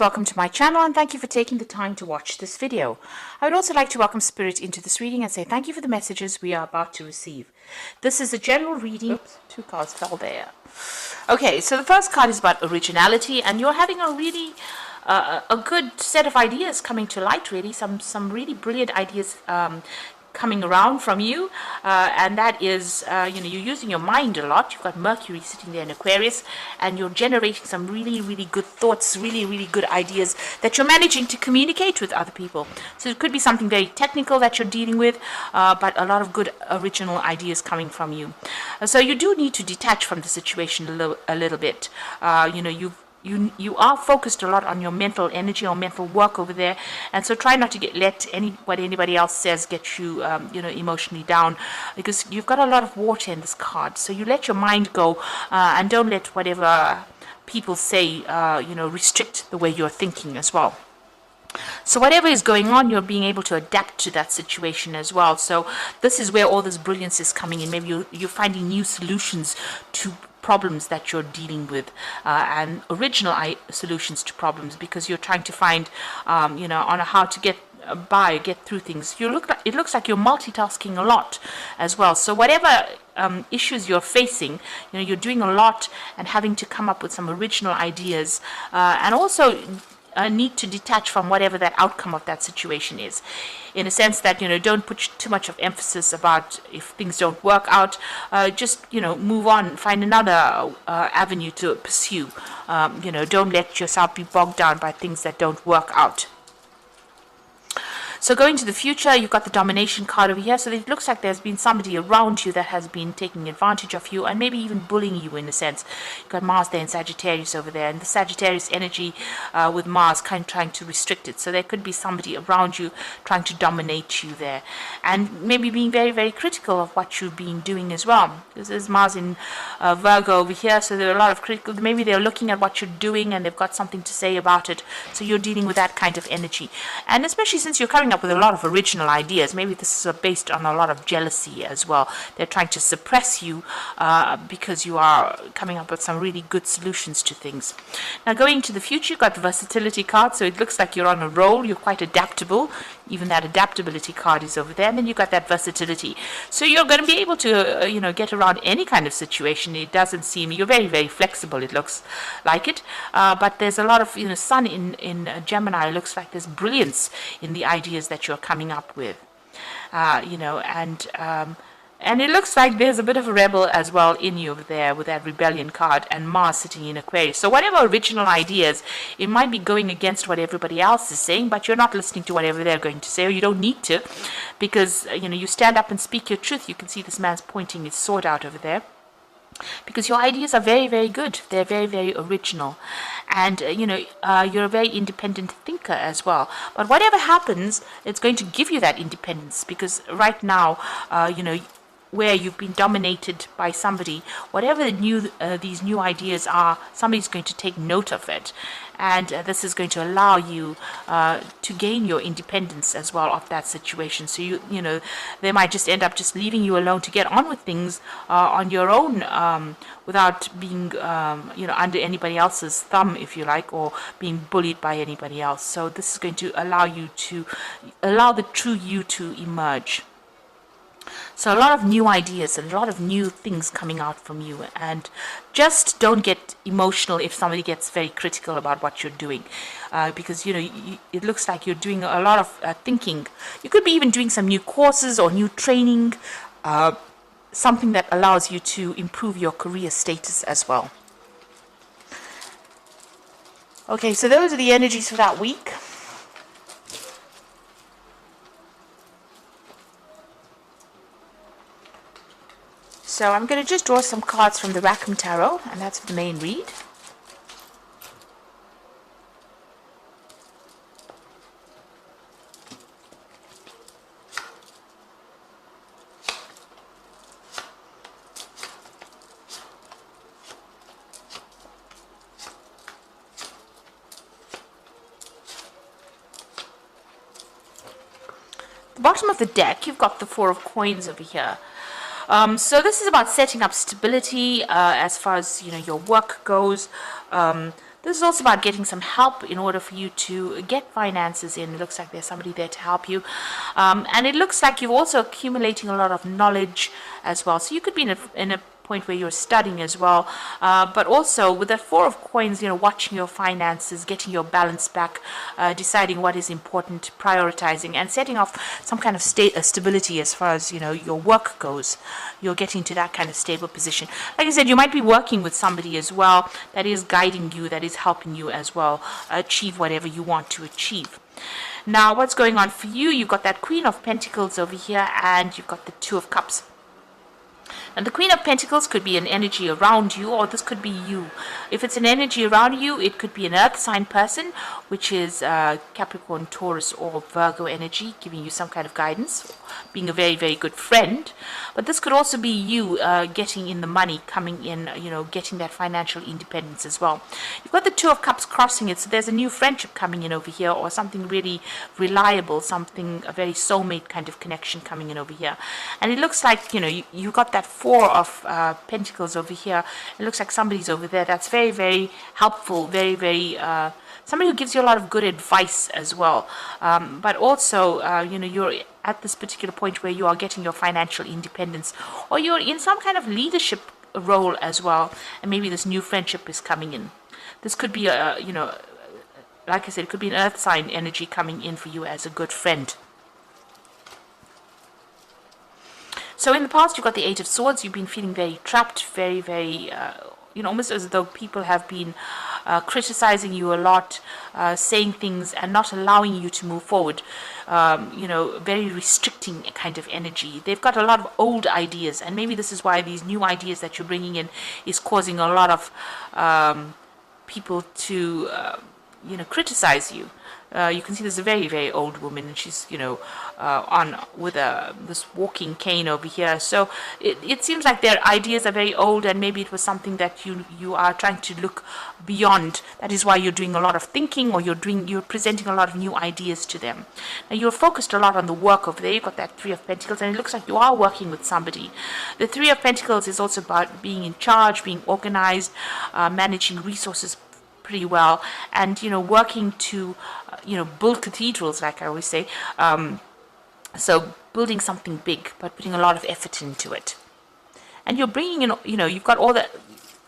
Welcome to my channel and thank you for taking the time to watch this video. I would also like to welcome Spirit into this reading and say thank you for the messages we are about to receive. This is a general reading. Oops, two cards fell there. Okay, so the first card is about originality, and you're having a really a good set of ideas coming to light, really. Some really brilliant ideas coming around from you, and that is you're using your mind a lot. You've got Mercury sitting there in Aquarius, and you're generating some really good thoughts, really good ideas that you're managing to communicate with other people. So it could be something very technical that you're dealing with, but a lot of good original ideas coming from you. So you do need to detach from the situation a little bit. You are focused a lot on your mental energy or mental work over there, and so try not to let what anybody else says get you emotionally down, because you've got a lot of water in this card. So you let your mind go, and don't let whatever people say restrict the way you're thinking as well. So whatever is going on, you're being able to adapt to that situation as well. So this is where all this brilliance is coming in. Maybe you're finding new solutions to problems that you're dealing with, and original solutions to problems, because you're trying to find on how to get through things. It looks like you're multitasking a lot as well. So whatever issues you're facing, you're doing a lot and having to come up with some original ideas, and also need to detach from whatever that outcome of that situation is, in a sense that don't put too much of emphasis about if things don't work out. Just move on, find another avenue to pursue. Don't let yourself be bogged down by things that don't work out. So going to the future, you've got the domination card over here. So it looks like there's been somebody around you that has been taking advantage of you and maybe even bullying you in a sense. You've got Mars there in Sagittarius over there, and the Sagittarius energy with Mars kind of trying to restrict it. So there could be somebody around you trying to dominate you there, and maybe being very critical of what you've been doing as well. This is Mars in Virgo over here, so there are a lot of critical. Maybe they're looking at what you're doing and they've got something to say about it. So you're dealing with that kind of energy, and especially since you're coming up with a lot of original ideas, maybe this is based on a lot of jealousy as well. They're trying to suppress you because you are coming up with some really good solutions to things. Now going into the future, you've got the versatility card, so it looks like you're on a roll. You're quite adaptable. Even that adaptability card is over there, and then you've got that versatility. So you're going to be able to get around any kind of situation. It doesn't seem, you're very flexible, it looks like it, but there's a lot of sun in Gemini. It looks like there's brilliance in the ideas that you're coming up with, and it looks like there's a bit of a rebel as well in you over there with that rebellion card, and Mars sitting in Aquarius. So whatever original ideas, it might be going against what everybody else is saying, but you're not listening to whatever they're going to say, or you don't need to, because you stand up and speak your truth. You can see this man's pointing his sword out over there, because your ideas are very good. They're very original, and you're a very independent thinker as well. But whatever happens, it's going to give you that independence, because right now where you've been dominated by somebody, whatever these new ideas are, somebody's going to take note of it, and this is going to allow you to gain your independence as well of that situation. So they might just end up just leaving you alone to get on with things on your own, without being under anybody else's thumb, if you like, or being bullied by anybody else. So this is going to allow the true you to emerge. So a lot of new ideas, a lot of new things coming out from you, and just don't get emotional if somebody gets very critical about what you're doing, because it looks like you're doing a lot of thinking. You could be even doing some new courses or new training, something that allows you to improve your career status as well. Okay, so those are the energies for that week. So I'm going to just draw some cards from the Rackham Tarot, and that's for the main read. The bottom of the deck, you've got the Four of Coins over here. So this is about setting up stability as far as your work goes. This is also about getting some help in order for you to get finances in. It looks like there's somebody there to help you. And it looks like you're also accumulating a lot of knowledge as well. So you could be in a point where you're studying as well, but also with the Four of Coins, watching your finances, getting your balance back, deciding what is important, prioritizing, and setting off some kind of stability as far as your work goes. You're getting to that kind of stable position. Like I said, you might be working with somebody as well that is guiding you, that is helping you as well achieve whatever you want to achieve. Now, what's going on for you? You've got that Queen of Pentacles over here, and you've got the Two of Cups. And the Queen of Pentacles could be an energy around you, or this could be you. If it's an energy around you, it could be an earth sign person, which is Capricorn, Taurus, or Virgo energy, giving you some kind of guidance, being a very, very good friend. But this could also be you getting in the money, coming in, getting that financial independence as well. You've got the Two of Cups crossing it, so there's a new friendship coming in over here, or something really reliable, a very soulmate kind of connection coming in over here. And it looks like, you got that Four of Pentacles over here. It looks like somebody's over there that's very, very helpful, very, very somebody who gives you a lot of good advice as well. But also, you're at this particular point where you are getting your financial independence, or you're in some kind of leadership role as well, and maybe this new friendship is coming in. This could be like I said, it could be an earth sign energy coming in for you as a good friend. So in the past, you've got the Eight of Swords. You've been feeling very trapped, very, very, almost as though people have been criticizing you a lot, saying things and not allowing you to move forward. Very restricting kind of energy. They've got a lot of old ideas, and maybe this is why these new ideas that you're bringing in is causing a lot of people to, criticize you. You can see there's a very, very old woman, and she's, on with this walking cane over here. So it seems like their ideas are very old, and maybe it was something that you are trying to look beyond. That is why you're doing a lot of thinking, or you're presenting a lot of new ideas to them. Now, you're focused a lot on the work over there. You've got that Three of Pentacles, and it looks like you are working with somebody. The Three of Pentacles is also about being in charge, being organized, managing resources pretty well, and working to build cathedrals, like I always say. So building something big, but putting a lot of effort into it. And you're bringing in, you've got all that.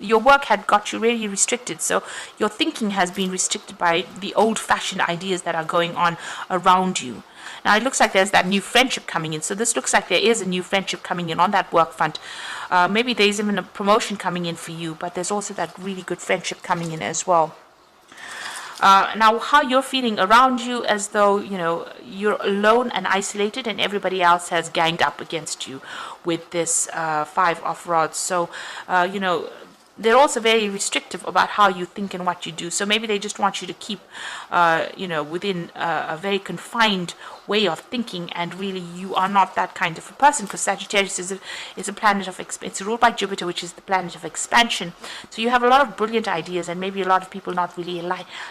Your work had got you really restricted, so your thinking has been restricted by the old-fashioned ideas that are going on around you. Now, it looks like there's that new friendship coming in. So this looks like there is a new friendship coming in on that work front. Maybe there's even a promotion coming in for you, but there's also that really good friendship coming in as well. Now, how you're feeling around you, as though, you're alone and isolated, and everybody else has ganged up against you with this Five of Rods. So, they're also very restrictive about how you think and what you do. So maybe they just want you to keep, within a very confined way of thinking, and really you are not that kind of a person, because Sagittarius is a planet of it's ruled by Jupiter, which is the planet of expansion. So you have a lot of brilliant ideas, and maybe a lot of people not really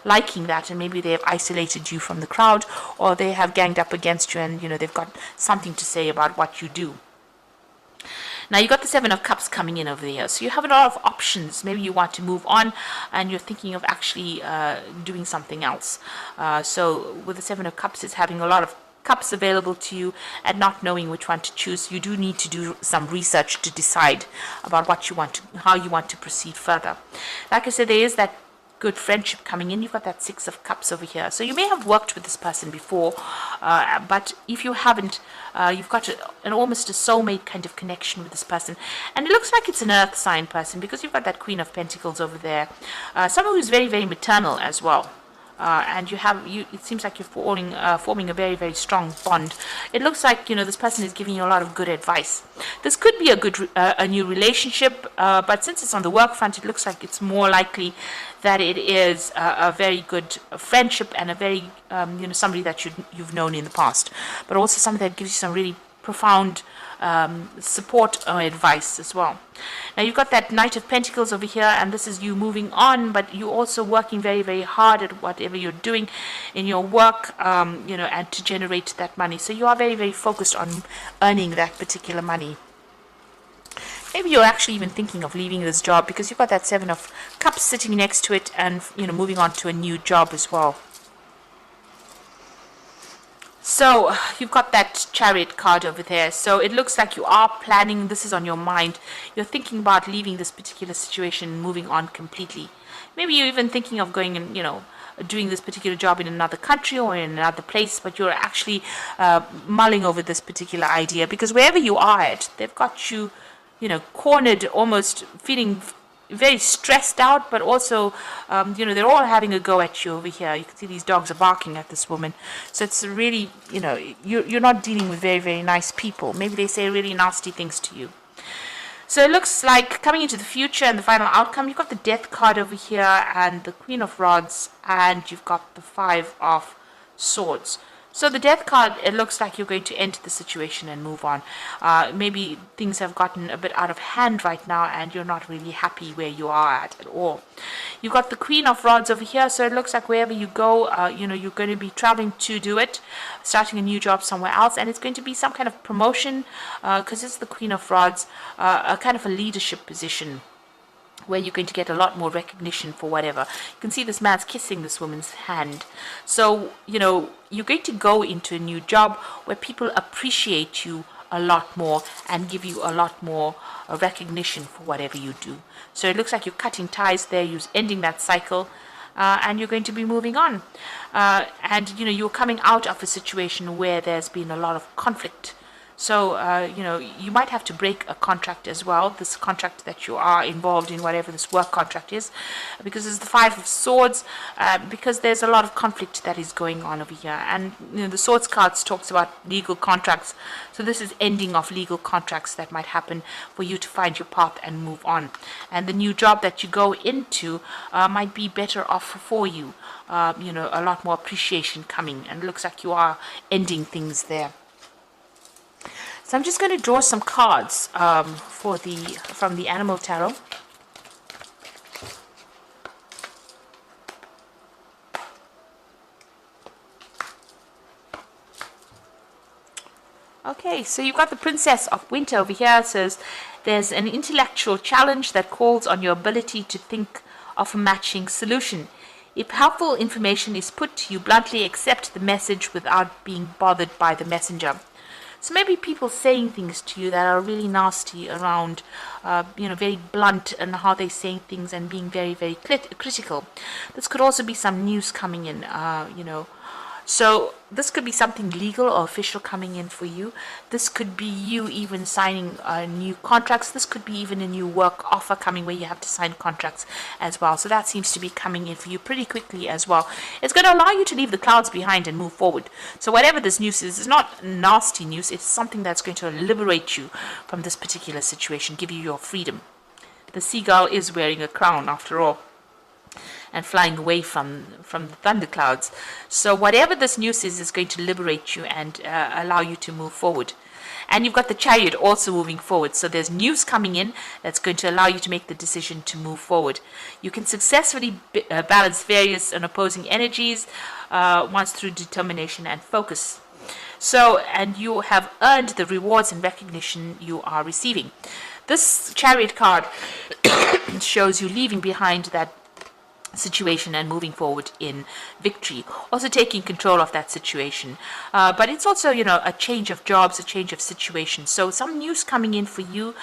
liking that, and maybe they have isolated you from the crowd, or they have ganged up against you, and they've got something to say about what you do. Now, you got the Seven of Cups coming in over there. So you have a lot of options. Maybe you want to move on, and you're thinking of actually doing something else. So with the Seven of Cups, it's having a lot of cups available to you and not knowing which one to choose. You do need to do some research to decide about how you want to proceed further. Like I said, there is that good friendship coming in. You've got that Six of Cups over here. So you may have worked with this person before, but if you haven't, you've got almost a soulmate kind of connection with this person. And it looks like it's an earth sign person, because you've got that Queen of Pentacles over there. Someone who's very, very maternal as well. And it seems like you're forming a very, very strong bond. It looks like, this person is giving you a lot of good advice. This could be a new relationship, but since it's on the work front, it looks like it's more likely that it is a very good friendship, and a very, somebody that you've known in the past, but also somebody that gives you some really profound support or advice as well. Now, you've got that Knight of Pentacles over here, and this is you moving on, but you're also working very, very hard at whatever you're doing in your work, and to generate that money. So you are very, very focused on earning that particular money. Maybe you're actually even thinking of leaving this job because you've got that Seven of Cups sitting next to it, and moving on to a new job as well. So you've got that Chariot card over there. So it looks like you are planning. This is on your mind. You're thinking about leaving this particular situation, moving on completely. Maybe you're even thinking of going and doing this particular job in another country or in another place, but you're actually mulling over this particular idea, because wherever you are at, they've got you cornered, almost feeling very stressed out, but also they're all having a go at you over here. You can see these dogs are barking at this woman. So it's really, you're not dealing with very, very nice people. Maybe they say really nasty things to you. So it looks like coming into the future and the final outcome, you've got the Death card over here and the Queen of Rods, and you've got the Five of Swords. So the Death card, it looks like you're going to enter the situation and move on. Maybe things have gotten a bit out of hand right now and you're not really happy where you are at all. You've got the Queen of Rods over here, so it looks like wherever you go, you're going to be traveling to do it, starting a new job somewhere else, and it's going to be some kind of promotion, because it's the Queen of Rods, a kind of a leadership position, where you're going to get a lot more recognition for whatever. You can see this man's kissing this woman's hand. So, you're going to go into a new job where people appreciate you a lot more and give you a lot more recognition for whatever you do. So it looks like you're cutting ties there, you're ending that cycle, and you're going to be moving on. And, you're coming out of a situation where there's been a lot of conflict. So, you might have to break a contract as well, this contract that you are involved in, whatever this work contract is, because it's the Five of Swords, because there's a lot of conflict that is going on over here. And, the Swords cards talks about legal contracts. So this is ending of legal contracts that might happen for you to find your path and move on. And the new job that you go into might be better off for you. A lot more appreciation coming, and it looks like you are ending things there. So I'm just going to draw some cards from the Animal Tarot. Okay, so you've got the Princess of Winter over here. It says there's an intellectual challenge that calls on your ability to think of a matching solution. If helpful information is put to you, bluntly accept the message without being bothered by the messenger. So maybe people saying things to you that are really nasty around, very blunt in how they're saying things and being very, very critical. This could also be some news coming in, So this could be something legal or official coming in for you. This could be you even signing new contracts. This could be even a new work offer coming where you have to sign contracts as well. So that seems to be coming in for you pretty quickly as well. It's going to allow you to leave the clouds behind and move forward. So whatever this news is, it's not nasty news. It's something that's going to liberate you from this particular situation, give you your freedom. The seagull is wearing a crown after all, and flying away from the thunderclouds. So whatever this news is going to liberate you and allow you to move forward. And you've got the Chariot also moving forward. So there's news coming in that's going to allow you to make the decision to move forward. You can successfully balance various and opposing energies once through determination and focus. So, and you have earned the rewards and recognition you are receiving. This Chariot card shows you leaving behind that situation and moving forward in victory, also taking control of that situation, but it's also a change of jobs, a change of situation. So some news coming in for you,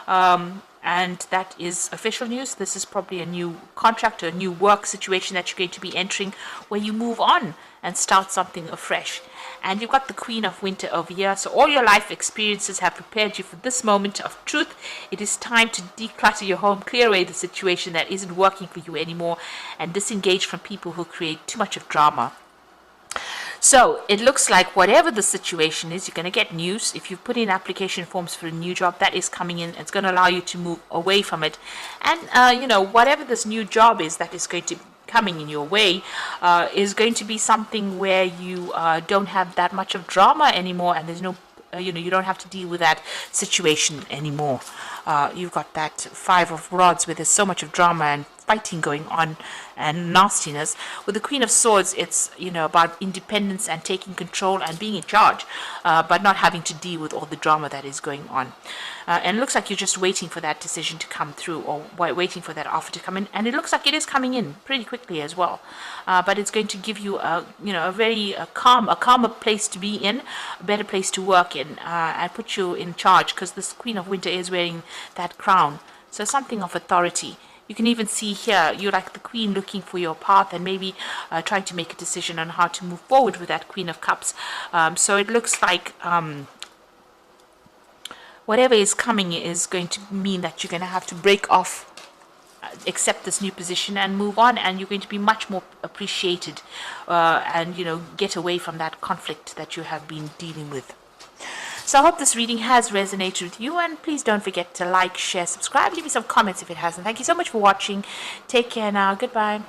and that is official news. This is probably a new contract or a new work situation that you're going to be entering, where you move on and start something afresh. And you've got the Queen of Winter over here. So all your life experiences have prepared you for this moment of truth. It is time to declutter your home, clear away the situation that isn't working for you anymore, and disengage from people who create too much of drama. So it looks like whatever the situation is, you're going to get news. If you've put in application forms for a new job, that is coming in. It's going to allow you to move away from it. And, whatever this new job is that is going to coming in your way is going to be something where you don't have that much of drama anymore, and there's no you don't have to deal with that situation anymore. You've got that Five of Rods where there's so much of drama, and fighting going on and nastiness. With the Queen of Swords, it's, you know, about independence and taking control and being in charge, but not having to deal with all the drama that is going on. And it looks like you're just waiting for that decision to come through, or waiting for that offer to come in. And it looks like it is coming in pretty quickly as well. But it's going to give you a, you know, a very calmer place to be in, a better place to work in, and put you in charge, because this Queen of Winter is wearing that crown. So something of authority. You can even see here, you're like the queen looking for your path, and maybe trying to make a decision on how to move forward with that Queen of Cups. So it looks like whatever is coming is going to mean that you're going to have to break off, accept this new position and move on, and you're going to be much more appreciated, and, you know, get away from that conflict that you have been dealing with. So I hope this reading has resonated with you, and please don't forget to like, share, subscribe, leave me some comments if it hasn't. Thank you so much for watching. Take care now. Goodbye.